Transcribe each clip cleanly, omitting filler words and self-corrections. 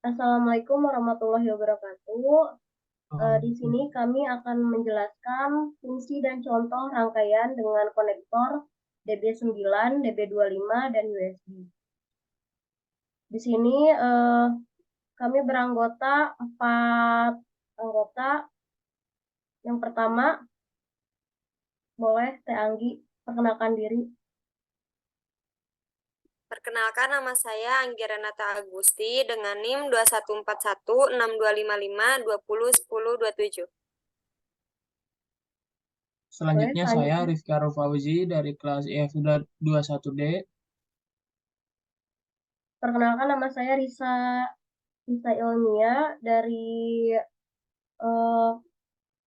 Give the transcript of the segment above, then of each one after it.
Assalamualaikum warahmatullahi wabarakatuh. Di sini kami akan menjelaskan fungsi dan contoh rangkaian dengan konektor DB9, DB25, dan USB. Di sini kami beranggota 4 anggota. Yang pertama, boleh Teh Anggi perkenalkan diri. Perkenalkan, nama saya Anggi Renata Agusti dengan NIM 21416255201027. Boleh Selanjutnya saya selanjutnya. Rifka Fauzi dari kelas IF 21D. Perkenalkan, nama saya Risa Ilmia dari eh,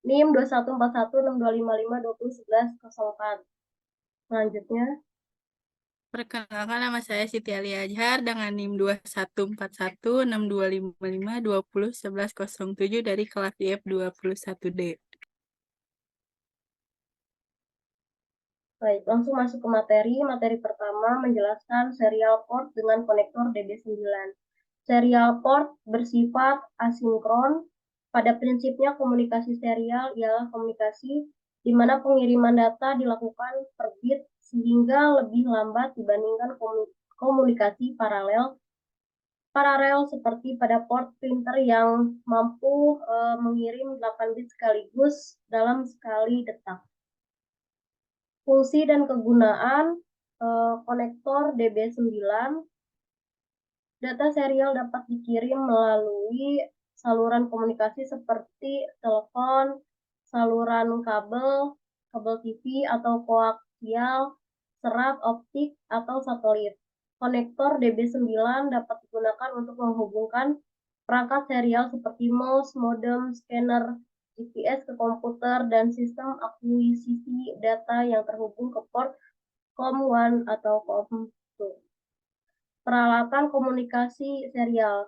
NIM 21416255201104. Selanjutnya, Perkenalkan, nama saya Siti Ali Ajhar dengan NIM 21416255201107 dari kelas IF 21D. baik, langsung masuk ke materi. Materi pertama menjelaskan serial port dengan konektor DB9. Serial port bersifat asinkron. Pada prinsipnya komunikasi serial ialah komunikasi di mana pengiriman data dilakukan per bit sehingga lebih lambat dibandingkan komunikasi paralel seperti pada port printer yang mampu mengirim 8 bit sekaligus dalam sekali detak. Fungsi dan kegunaan konektor DB9. Data serial dapat dikirim melalui saluran komunikasi seperti telepon, saluran kabel TV atau koaksial, serat optik, atau satelit. Konektor DB9 dapat digunakan untuk menghubungkan perangkat serial seperti mouse, modem, scanner, GPS ke komputer, dan sistem akuisisi data yang terhubung ke port COM1 atau COM2. Peralatan komunikasi serial.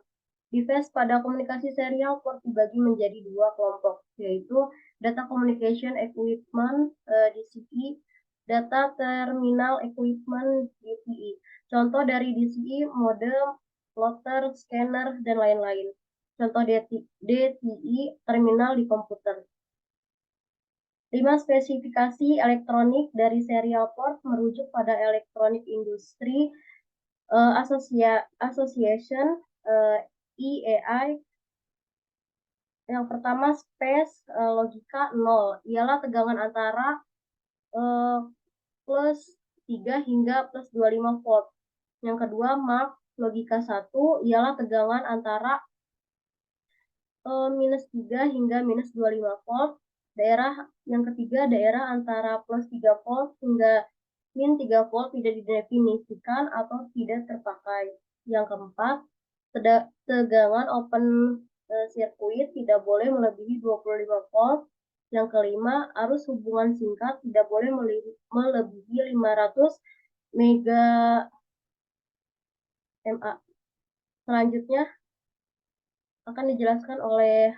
Device pada komunikasi serial port dibagi menjadi dua kelompok, yaitu Data Communication Equipment DCE, Data Terminal Equipment DTE. Contoh dari DCE, modem, plotter, scanner, dan lain-lain. Contoh DTE, terminal di komputer. 5 spesifikasi elektronik dari serial port merujuk pada Electronic Industry Association EAI. Yang pertama, space logika 0 ialah tegangan antara plus 3 hingga plus 25 volt. Yang kedua, mark logika 1 ialah tegangan antara minus 3 hingga minus 25 volt. Yang ketiga, daerah antara plus 3 volt hingga min 3 volt tidak didefinisikan atau tidak terpakai. Yang keempat, tegangan open circuit tidak boleh melebihi 25 volt. Yang kelima, arus hubungan singkat tidak boleh melebihi 500 mega MA. Selanjutnya akan dijelaskan oleh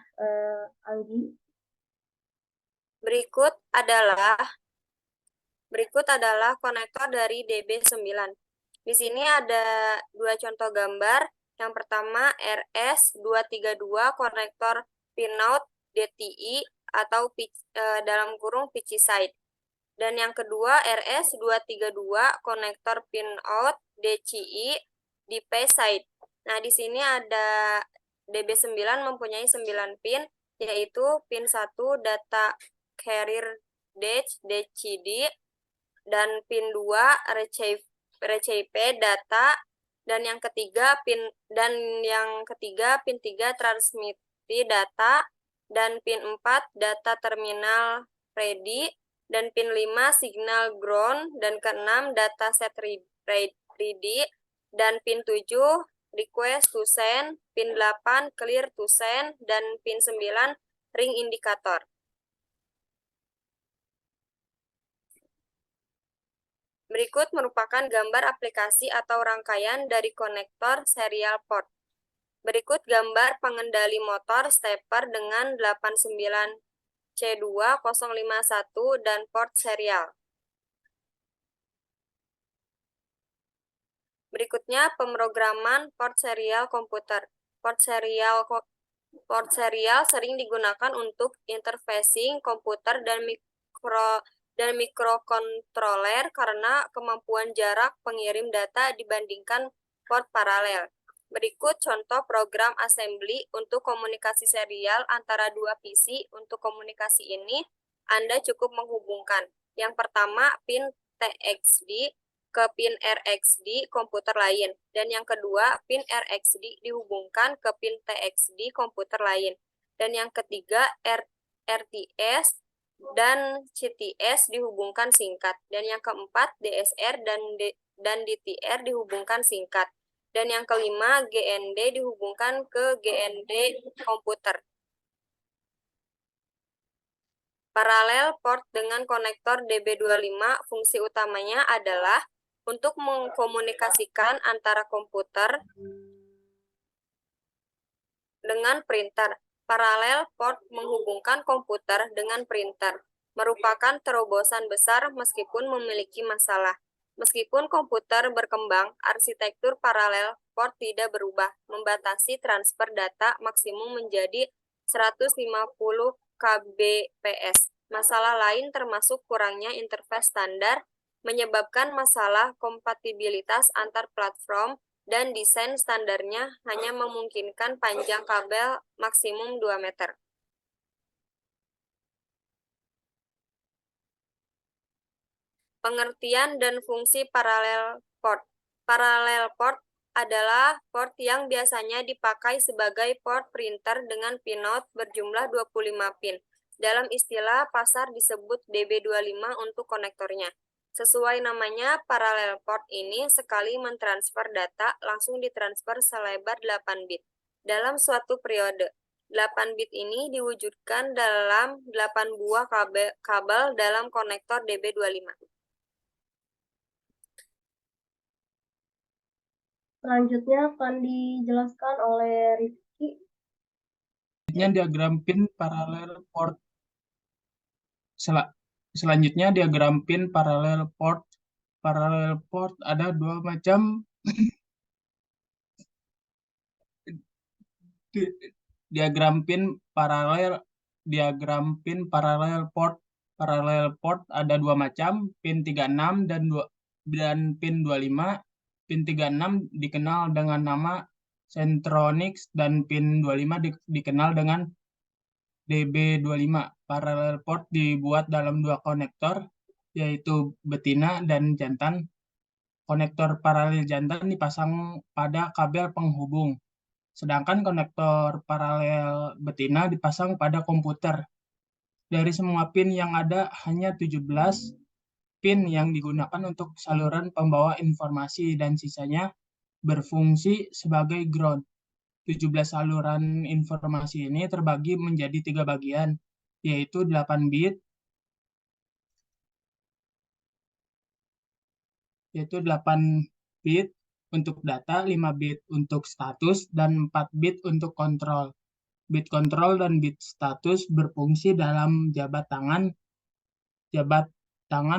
Anggi. Berikut adalah konektor dari DB9. Di sini ada dua contoh gambar. Yang pertama RS232 konektor pinout DTI atau dalam kurung pitch side. Dan yang kedua RS232 konektor pinout DCI di phase side. Nah, di sini ada DB9 mempunyai 9 pin, yaitu pin 1 data carrier DCD, dan pin 2 RCP data, dan yang ketiga pin 3 transmiti data, dan pin 4 data terminal ready, dan pin 5 signal ground, dan ke-6 data set ready, dan pin 7 request to send, pin 8 clear to send, dan pin 9 ring indikator. Berikut merupakan gambar aplikasi atau rangkaian dari konektor serial port. Berikut gambar pengendali motor stepper dengan 89C2051 dan port serial. Berikutnya pemrograman port serial komputer. Port serial sering digunakan untuk interfacing komputer dan mikrokontroler karena kemampuan jarak pengirim data dibandingkan port paralel. Berikut contoh program assembly untuk komunikasi serial antara dua PC. Untuk komunikasi ini, Anda cukup menghubungkan yang pertama pin TXD ke pin RXD komputer lain, dan yang kedua pin RXD dihubungkan ke pin TXD komputer lain, dan yang ketiga RTS dan CTS dihubungkan singkat, dan yang keempat DSR dan DTR dihubungkan singkat, dan yang kelima GND dihubungkan ke GND komputer. Paralel port dengan konektor DB25 fungsi utamanya adalah untuk mengkomunikasikan antara komputer dengan printer. Paralel port menghubungkan komputer dengan printer, merupakan terobosan besar meskipun memiliki masalah. Meskipun komputer berkembang, arsitektur paralel port tidak berubah, membatasi transfer data maksimum menjadi 150 kbps. Masalah lain termasuk kurangnya interface standar, menyebabkan masalah kompatibilitas antar platform, dan desain standarnya hanya memungkinkan panjang kabel maksimum 2 meter. Pengertian dan fungsi paralel port. Paralel port adalah port yang biasanya dipakai sebagai port printer dengan pinout berjumlah 25 pin. Dalam istilah pasar disebut DB25 untuk konektornya. Sesuai namanya, paralel port ini sekali mentransfer data langsung ditransfer selebar 8 bit dalam suatu periode. 8 bit ini diwujudkan dalam 8 buah kabel dalam konektor DB25. Selanjutnya akan dijelaskan oleh Rizky. Selanjutnya diagram pin paralel port. Selanjutnya diagram pin paralel port. Paralel port ada dua macam. Diagram pin paralel port. Paralel port ada dua macam, pin 36 dan pin 25. Pin 36 dikenal dengan nama Centronics dan pin 25 dikenal dengan DB25. Paralel port dibuat dalam dua konektor, yaitu betina dan jantan. Konektor paralel jantan dipasang pada kabel penghubung, sedangkan konektor paralel betina dipasang pada komputer. Dari semua pin yang ada, hanya 17 pin yang digunakan untuk saluran pembawa informasi dan sisanya berfungsi sebagai ground. 17 saluran informasi ini terbagi menjadi 3 bagian, yaitu 8 bit, untuk data, 5 bit untuk status, dan 4 bit untuk kontrol. Bit kontrol dan bit status berfungsi dalam jabat tangan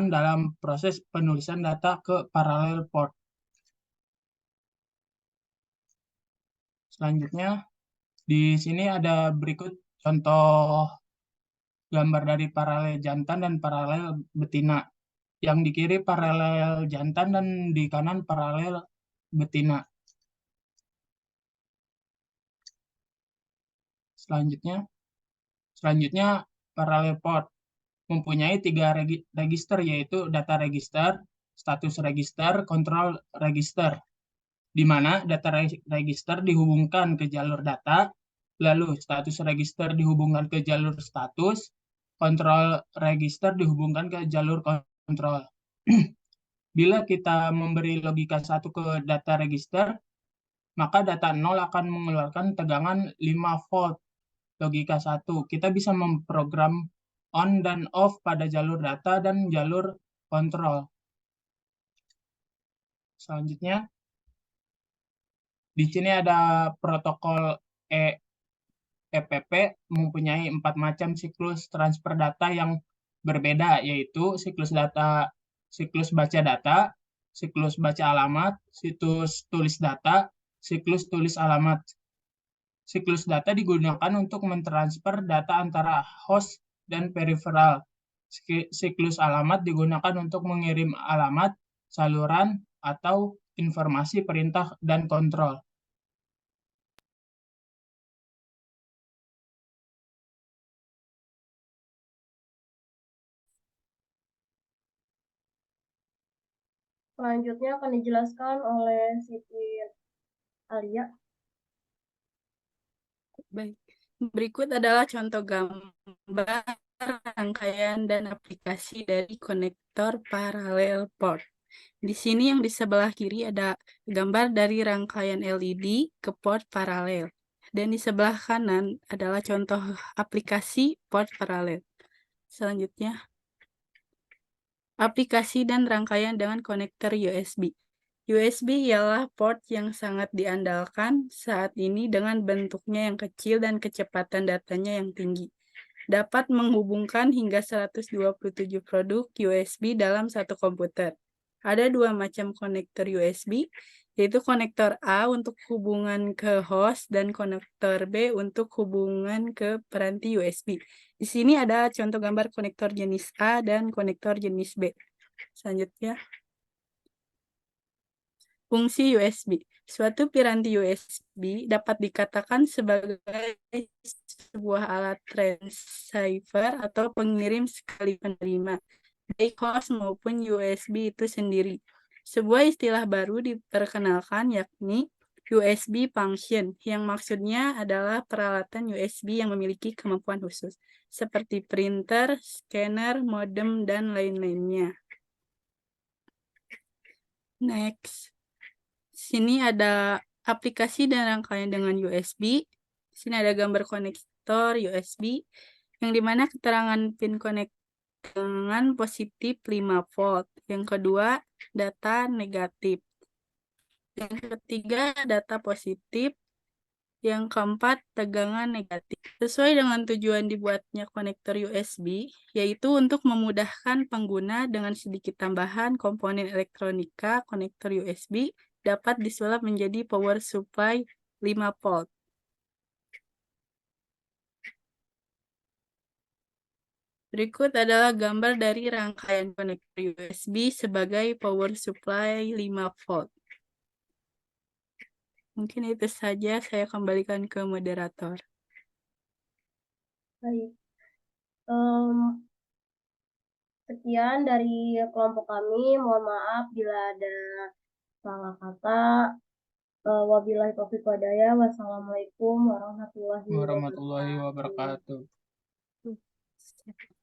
dalam proses penulisan data ke paralel port. Selanjutnya, di sini ada berikut contoh gambar dari paralel jantan dan paralel betina. Yang di kiri paralel jantan dan di kanan paralel betina. Selanjutnya paralel port mempunyai 3 register, yaitu data register, status register, control register, di mana data register dihubungkan ke jalur data, lalu status register dihubungkan ke jalur status, control register dihubungkan ke jalur kontrol. Bila kita memberi logika 1 ke data register, maka data 0 akan mengeluarkan tegangan 5 volt. Logika 1, kita bisa memprogram on dan off pada jalur data dan jalur kontrol. Selanjutnya, di sini ada protokol EPP mempunyai 4 macam siklus transfer data yang berbeda, yaitu siklus baca data, siklus baca alamat, siklus tulis data, siklus tulis alamat. Siklus data digunakan untuk mentransfer data antara host dan peripheral. Siklus alamat digunakan untuk mengirim alamat, saluran, atau informasi perintah dan kontrol. Selanjutnya akan dijelaskan oleh Siti Alia. Baik. Berikut adalah contoh gambar rangkaian dan aplikasi dari konektor paralel port. Di sini yang di sebelah kiri ada gambar dari rangkaian LED ke port paralel. Dan di sebelah kanan adalah contoh aplikasi port paralel. Selanjutnya, aplikasi dan rangkaian dengan konektor USB. USB ialah port yang sangat diandalkan saat ini dengan bentuknya yang kecil dan kecepatan datanya yang tinggi. Dapat menghubungkan hingga 127 produk USB dalam satu komputer. Ada dua macam konektor USB, yaitu konektor A untuk hubungan ke host dan konektor B untuk hubungan ke peranti USB. Di sini ada contoh gambar konektor jenis A dan konektor jenis B. Selanjutnya, fungsi USB. Suatu piranti USB dapat dikatakan sebagai sebuah alat transceiver atau pengirim sekali penerima, baik host maupun USB itu sendiri. Sebuah istilah baru diperkenalkan yakni USB function, yang maksudnya adalah peralatan USB yang memiliki kemampuan khusus, seperti printer, scanner, modem, dan lain-lainnya. Next. Sini ada aplikasi dan rangkaian dengan USB. Sini ada gambar konektor USB, yang dimana keterangan pin konektor dengan positif 5 volt. Yang kedua, data negatif. Yang ketiga, data positif. Yang keempat, tegangan negatif. Sesuai dengan tujuan dibuatnya konektor USB, yaitu untuk memudahkan pengguna dengan sedikit tambahan komponen elektronika, konektor USB dapat disulap menjadi power supply 5 volt. Berikut adalah gambar dari rangkaian konektor USB sebagai power supply 5 volt. Mungkin itu saja, saya kembalikan ke moderator. Baik. Sekian dari kelompok kami. Mohon maaf bila ada salah kata. Wabillahi taufiq walhidayah. Wassalamualaikum warahmatullahi Warahmatullahi wabarakatuh. wabarakatuh.